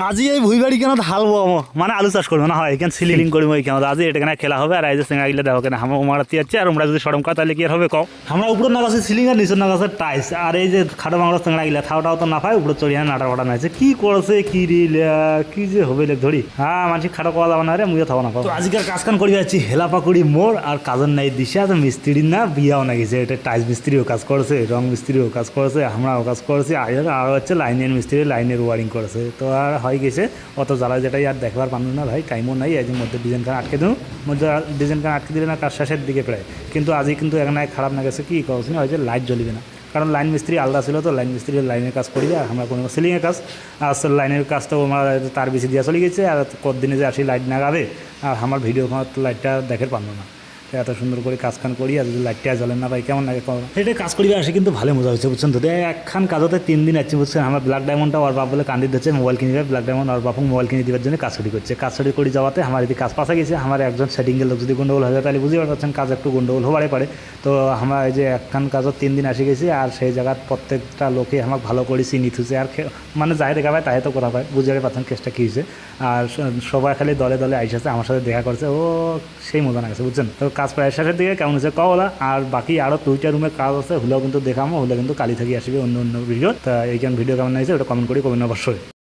আজি এই ভুই বাড়ি কেন হাল বো মানে আলু চাষ করবো না হয় এখানে সিলিং করবো কেন আজি এটা কেন খেলা হবে আর এই যে সিঙ্গা গিলে দেখো কেন আমরা মারাতে যাচ্ছে আর আমরা যদি সরম খাও তাহলে কি আর হবে কও আমরা উপরে না গাছে সিলিং আর নিচের না গাছে টাইস আর এই যে খাটো মাংস সিঙ্গা গিলা থাওটাও তো না পায় উপরে চড়িয়ে নাটা ফাটা নাইছে কি করেছে কি রিলা কি যে হবে লেখ ধরি হ্যাঁ মানুষ খাটো করা যাবে না রে মুইও থাকবো না তো আজকের কাজ কান করি যাচ্ছি হেলা পাকুড়ি মোড় আর কাজের নাই দিশে আছে মিস্ত্রির না বিয়াও না গেছে এটা টাইস মিস্ত্রিও কাজ করেছে রং মিস্ত্রিও কাজ করেছে আমরাও কাজ করেছি আর হচ্ছে লাইনের মিস্ত্রি লাইনের ওয়ারিং করেছে তো আর হয়ে গেছে অত জ্বালা যেটাই আর দেখবার পারল না ভাই টাইমও নাই এই মধ্যে ডিজাইন কান আটকে দেবো মধ্যে ডিজাইন কান আটকে দিলে না কাজ শেষের দিকে প্রায় কিন্তু আজই কিন্তু এখন খারাপ না গেছে কি করছি না হয়েছে লাইট জ্বলিবে না কারণ লাইন মিস্ত্রি আলাদা ছিল তো লাইন মিস্ত্রি লাইনের কাজ করি আর আমরা কোনো সিলিংয়ের কাজ আর লাইনের কাজ তো আমার তার বেশি দিয়ে চলে গেছে আর কতদিনে যে আসি লাইট না গাবে আর আমার ভিডিও লাইটটা দেখে পারলো না এত সুন্দর করে কাজ খান করি আর যদি লাইটটা জ্বলেন না ভাই কেমন লাগে এটা কাজ করিবে আসে কিন্তু ভালো মজা হচ্ছে বুঝছেন তো একখান কাজতে 3 দিন আছে বুঝছেন আমার ব্ল্যাক ডায়মন্ডটা ওর বাপ বলে কান্দি দিচ্ছে মোবাইল কিনে দেবে ব্ল্যাক ডায়মন্ড ওর বাপু মোবাইল কিনে দেওয়ার জন্য কাজ করছে কাজ করে যাওয়াতে আমার যদি কাজ পাশা গেছে আমার একজন সেটিংয়ের লোক যদি গন্ডগোল হয়ে যায় তাহলে বুঝতে পারছেন কাজ একটু গন্ডগোল হবারে পারে তো আমরা এই যে একখান কাজও 3 দিন আসে গেছি আর সেই জায়গার প্রত্যেকটা লোকে আমাকে ভালো করে চিনিত হচ্ছে আর মানে যাই দেখা পায় তাই তো করা পায় বুঝতে পারছেন কেসটা কী হয়েছে আর সবাই খালি দলে দলে আইসেছে আমার সাথে দেখা করছে ও সেই মজা না গেছে বুঝছেন তো কাজ প্রায় শেষের দিকে কেমন হচ্ছে কওলা আর বাকি আরও 2টা রুমে কাজ আছে হলেও কিন্তু দেখামো হলে কিন্তু কালি থেকে আসবে অন্য ভিডিও তা এইখান ভিডিও কেমন হয়েছে ওটা কমেন্ট করি অবশ্যই।